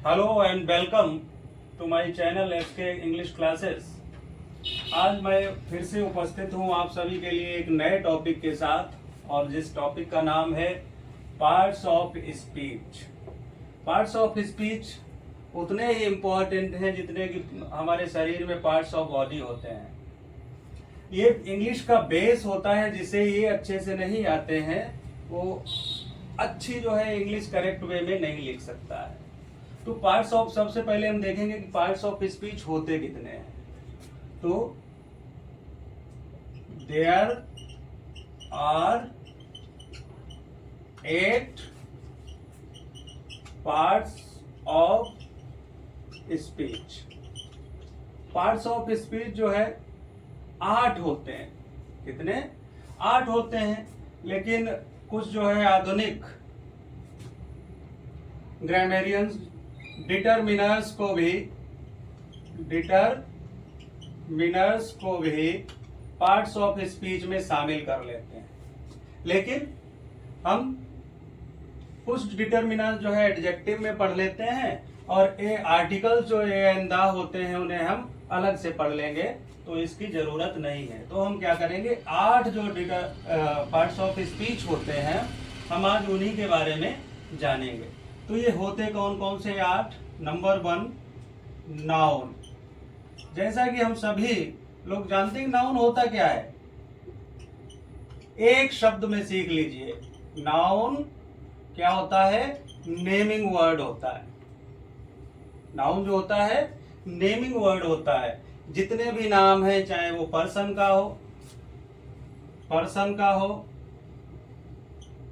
Hello and welcome to my channel SK English classes. आज मैं फिर से उपस्थित हूं आप सभी के लिए एक नए टॉपिक के साथ, और जिस टॉपिक का नाम है parts of speech. Parts of speech उतने ही इम्पोर्टेंट हैं जितने कि हमारे शरीर में पार्ट्स ऑफ बॉडी होते हैं। ये इंग्लिश का बेस होता है, जिसे ये अच्छे से नहीं आते हैं वो अच्छी जो है इंग्लिश करेक्ट वे में नहीं लिख सकता है। तो पार्ट्स ऑफ, सबसे पहले हम देखेंगे कि पार्ट्स ऑफ स्पीच होते कितने हैं। तो there are 8 parts of speech. Parts of speech जो है 8 होते हैं। कितने? 8 होते हैं। लेकिन कुछ जो है आधुनिक ग्रामेरियंस डिटरमिनर्स को भी पार्ट्स ऑफ स्पीच में शामिल कर लेते हैं। लेकिन हम कुछ डिटरमिनर्स जो है एडजेक्टिव में पढ़ लेते हैं, और ये आर्टिकल्स जो ए एंड द होते हैं उन्हें हम अलग से पढ़ लेंगे, तो इसकी जरूरत नहीं है। तो हम क्या करेंगे, 8 जो पार्ट्स ऑफ स्पीच होते हैं हम आज उन्हीं के बारे में जानेंगे। तो ये होते कौन कौन से 8? Number 1, noun. जैसा कि हम सभी लोग जानते हैं नाउन होता क्या है, एक शब्द में सीख लीजिए। नाउन क्या होता है? नेमिंग वर्ड होता है। नाउन जो होता है नेमिंग वर्ड होता है। जितने भी नाम हैं, चाहे वो पर्सन का हो,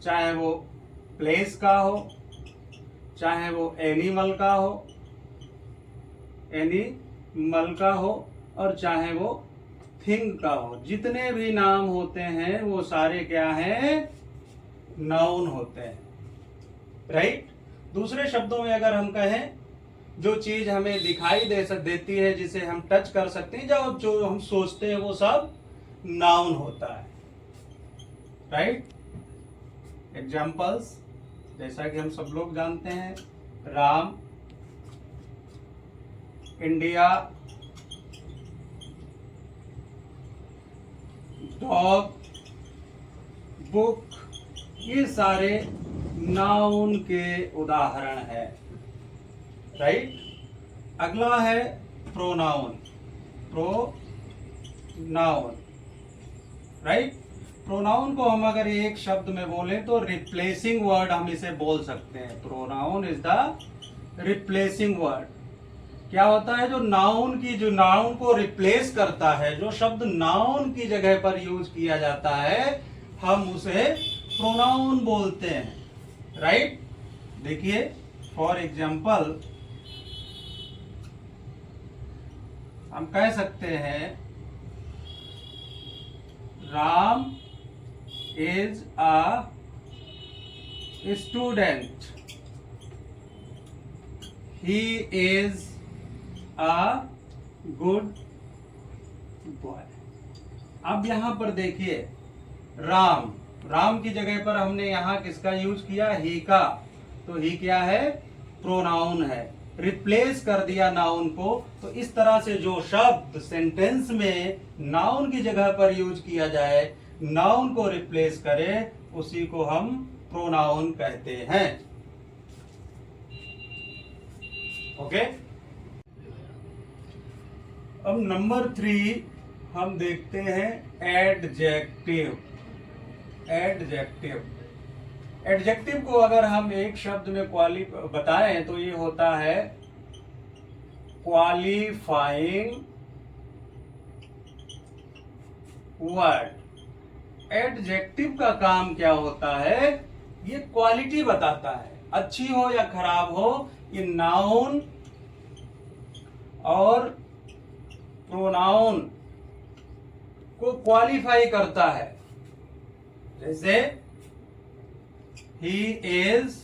चाहे वो प्लेस का हो, चाहे वो एनिमल का हो, और चाहे वो थिंग का हो, जितने भी नाम होते हैं वो सारे क्या हैं? नाउन होते हैं। राइट? दूसरे शब्दों में अगर हम कहें, जो चीज हमें दिखाई देती है, जिसे हम टच कर सकते हैं, जो हम सोचते हैं, वो सब नाउन होता है। राइट? एग्जाम्पल्स जैसा कि हम सब लोग जानते हैं, राम, इंडिया, डॉग, बुक, ये सारे नाउन के उदाहरण हैं। राइट? अगला है प्रोनाउन। राइट? प्रोनाउन को हम अगर एक शब्द में बोलें तो रिप्लेसिंग वर्ड हम इसे बोल सकते हैं। Pronoun is the replacing word. क्या होता है? जो नाउन को रिप्लेस करता है, जो शब्द नाउन की जगह पर यूज किया जाता है, हम उसे प्रोनाउन बोलते हैं। राइट? देखिए, फॉर एग्जाम्पल हम कह सकते हैं, Ram is a student. He is a good boy. अब यहां पर देखिए, राम की जगह पर हमने यहां किसका यूज किया? ही का। तो ही क्या है? प्रोनाउन है। रिप्लेस कर दिया नाउन को। तो इस तरह से जो शब्द सेंटेंस में नाउन की जगह पर यूज किया जाए, नाउन को रिप्लेस करे, उसी को हम प्रोनाउन कहते हैं। ओके? अब नंबर 3 हम देखते हैं एडजेक्टिव। एडजेक्टिव को अगर हम एक शब्द में बताएं तो ये होता है क्वालिफाइंग वर्ड। एडजेक्टिव का काम क्या होता है? ये क्वालिटी बताता है, अच्छी हो या खराब हो। ये नाउन और प्रोनाउन को क्वालिफाई करता है। जैसे he is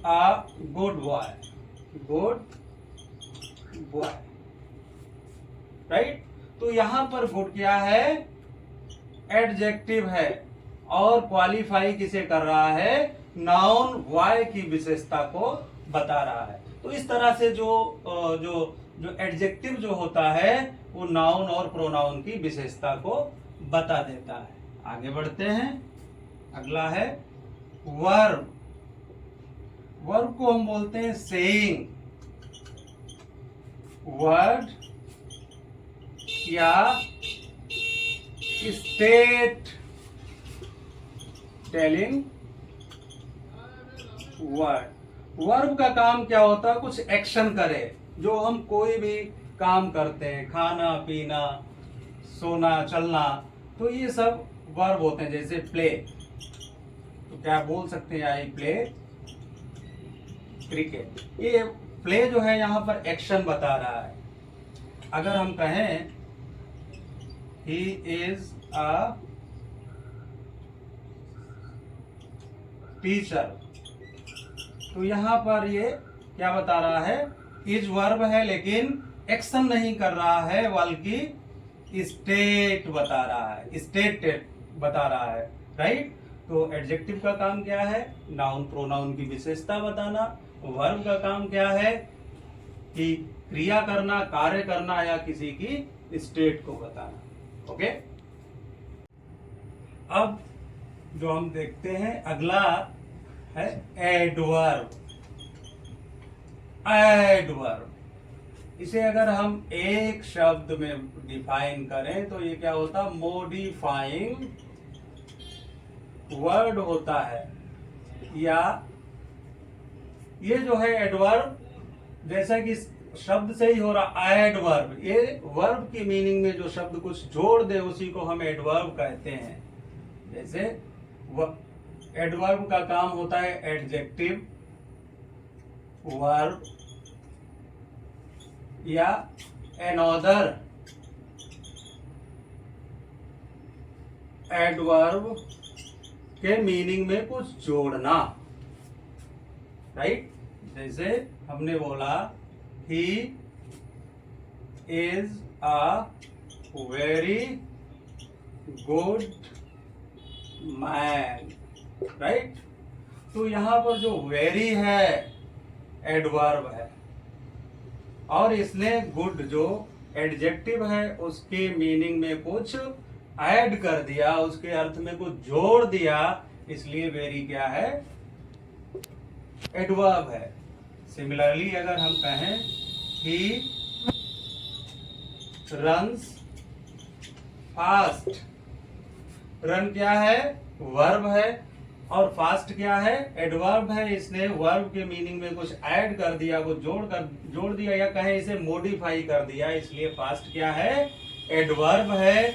a good boy. Right? तो यहां पर गुड क्या है? एडजेक्टिव है, और क्वालिफाई किसे कर रहा है? नाउन वाई की विशेषता को बता रहा है। तो इस तरह से जो जो जो एडजेक्टिव जो होता है वो नाउन और प्रोनाउन की विशेषता को बता देता है। आगे बढ़ते हैं। अगला है वर्ब। वर्ब को हम बोलते हैं सेइंग, वर्ड या स्टेट, टेलिंग वर्ड। वर्ब का काम क्या होता है? कुछ एक्शन करे। जो हम कोई भी काम करते हैं, खाना पीना, सोना, चलना, तो ये सब वर्ब होते हैं। जैसे प्ले, तो क्या बोल सकते हैं? I play cricket. ये प्ले जो है यहाँ पर एक्शन बता रहा है। अगर हम कहें ही इज अ टीचर, तो यहाँ पर ये क्या बता रहा है? इज वर्ब है लेकिन एक्शन नहीं कर रहा है, बल्कि स्टेट बता रहा है, स्टेट बता रहा है। राइट। तो एडजेक्टिव का काम क्या है? नाउन प्रोनाउन की विशेषता बताना। वर्ब का काम क्या है? कि क्रिया करना, कार्य करना या किसी की स्टेट को बताना। ओके। अब जो हम देखते हैं अगला है एडवर्ब। एडवर्ब, इसे अगर हम एक शब्द में डिफाइन करें तो ये क्या होता? मॉडिफाइंग वर्ड होता है। या ये जो है एडवर्ब, जैसा कि शब्द से ही हो रहा एडवर्ब, ये वर्ब की मीनिंग में जो शब्द कुछ जोड़ दे उसी को हम एडवर्ब कहते हैं। जैसे एडवर्ब का काम होता है एडजेक्टिव, वर्ब या एनोदर एडवर्ब के मीनिंग में कुछ जोड़ना। राइट। जैसे हमने बोला he is a very good man. Right. तो यहां पर जो वेरी है एडवर्ब है, और इसने गुड जो एडजेक्टिव है उसके मीनिंग में कुछ ऐड कर दिया, उसके अर्थ में कुछ जोड़ दिया, इसलिए वेरी क्या है? एडवर्ब है। सिमिलरली अगर हम कहें ही रन्स फास्ट, रन क्या है? वर्ब है, और फास्ट क्या है? एडवर्ब है। इसने वर्ब के मीनिंग में कुछ ऐड कर दिया, कुछ जोड़ दिया, या कहें इसे मॉडिफाई कर दिया, इसलिए फास्ट क्या है? एडवर्ब है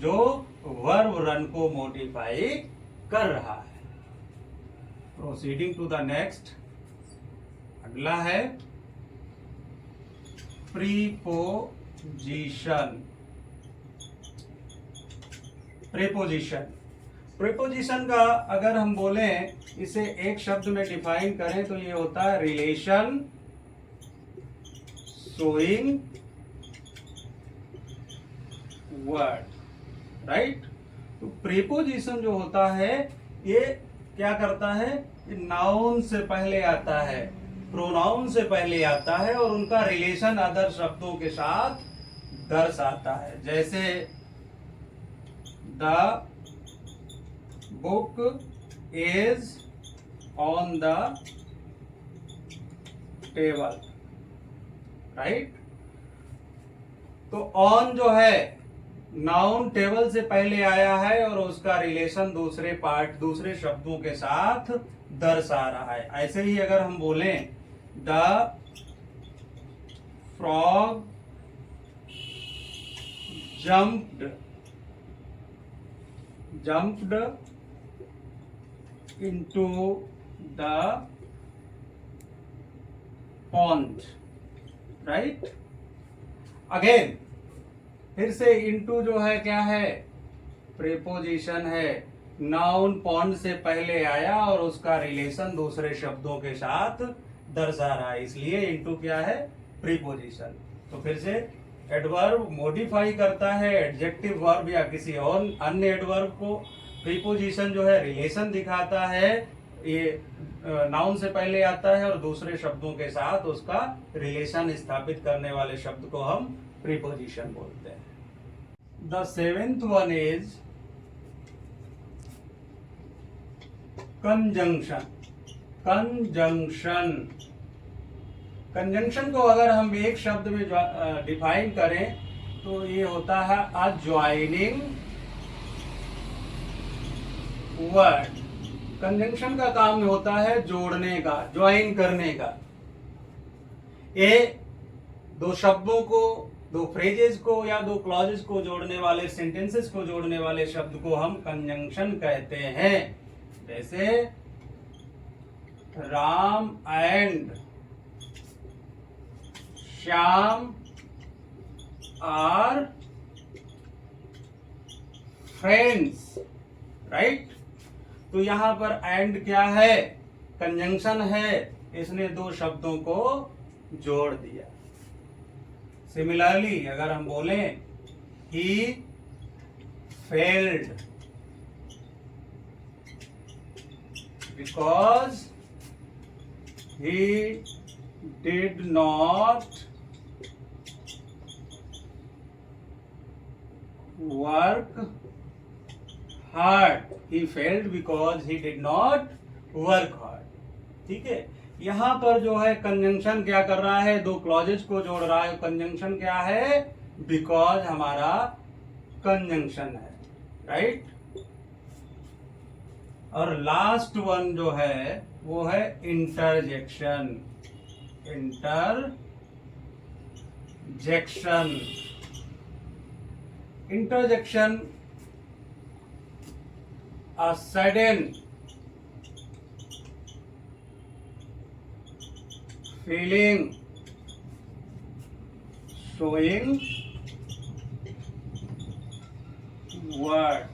जो वर्ब रन को मॉडिफाई कर रहा है। Proceeding to the next. अगला है प्रीपोजिशन। प्रीपोजिशन, प्रीपोजिशन का अगर हम बोलें, इसे एक शब्द में डिफाइन करें तो ये होता है रिलेशन शोइंग वर्ड। राइट। तो प्रीपोजिशन जो होता है ये क्या करता है? नाउन से पहले आता है, प्रोनाउन से पहले आता है, और उनका रिलेशन अदर शब्दों के साथ दर्शाता है। जैसे the book is on the table. Right. तो ऑन जो है नाउन टेबल से पहले आया है और उसका रिलेशन दूसरे शब्दों के साथ दर्शा रहा है। ऐसे ही अगर हम बोलें the frog jumped into the pond। Right. Again फिर से इनटू जो है क्या है? प्रीपोजिशन है। नाउन पॉन्ड से पहले आया और उसका रिलेशन दूसरे शब्दों के साथ दर्शा रहा है, इसलिए इनटू क्या है? प्रीपोजिशन। तो फिर से एडवर्ब मॉडिफाई करता है एडजेक्टिव वर्ब या किसी और अन्य एडवर्ब को। प्रीपोजिशन जो है रिलेशन दिखाता है ये नाउन से पहले आता है और दूसरे शब्दों के साथ उसका रिलेशन स्थापित करने वाले शब्द को हम प्रीपोजिशन बोलते हैं. The seventh one is conjunction. Conjunction. Conjunction को अगर हम एक शब्द में डिफाइन करें तो ये होता है अ ज्वाइनिंग वर्ड. कंजंक्शन का काम होता है जोड़ने का, ज्वाइन करने का. ये दो शब्दों को, दो फ्रेजेस को या दो क्लॉजेस को जोड़ने वाले, सेंटेंसेस को जोड़ने वाले शब्द को हम कंजंक्शन कहते हैं. जैसे Ram and Shyam are friends, right. तो यहां पर एंड क्या है? कंजंक्शन है. इसने दो शब्दों को जोड़ दिया. सिमिलरली अगर हम बोलें he failed because he did not work hard. He failed because he did not work hard. ठीक है. यहां पर जो है कंजंक्शन क्या कर रहा है? दो क्लॉजेस को जोड़ रहा है. कंजंक्शन क्या है? बिकॉज हमारा कंजंक्शन है, राइट. और लास्ट वन जो है वो है interjection. Interjection. Interjection a sudden feeling showing word.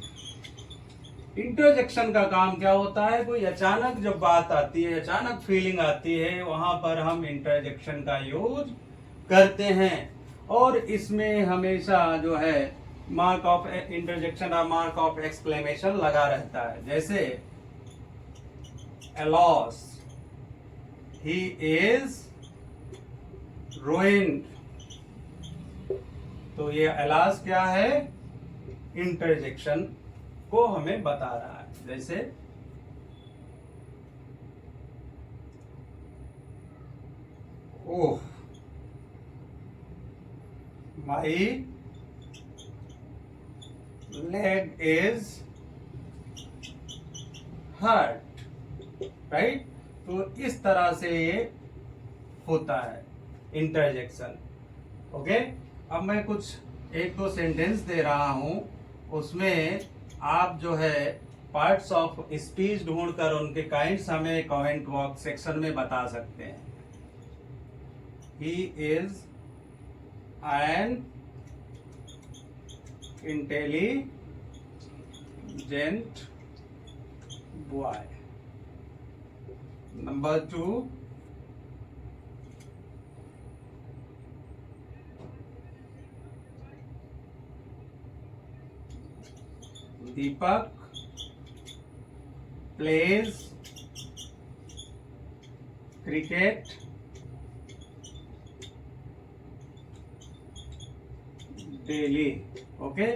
Interjection का काम क्या होता है? कोई अचानक जब बात आती है, अचानक फीलिंग आती है, वहां पर हम इंटरजेक्शन का यूज करते हैं. और इसमें हमेशा जो है मार्क ऑफ इंटरजेक्शन और मार्क ऑफ एक्सक्लेमेशन लगा रहता है. जैसे अलोस, ही इज ruined. तो ये अलास क्या है? इंटरजेक्शन को हमें बता रहा है. जैसे oh, my leg is hurt, right. तो इस तरह से ये होता है इंटरजेक्शन. ओके. अब मैं कुछ एक दो सेंटेंस दे रहा हूं, उसमें आप जो है पार्ट्स ऑफ स्पीच ढूंढकर उनके काइंड्स हमें कमेंट बॉक्स सेक्शन में बता सकते हैं. He is an intelligent boy. Number 2, Deepak plays cricket daily. Okay.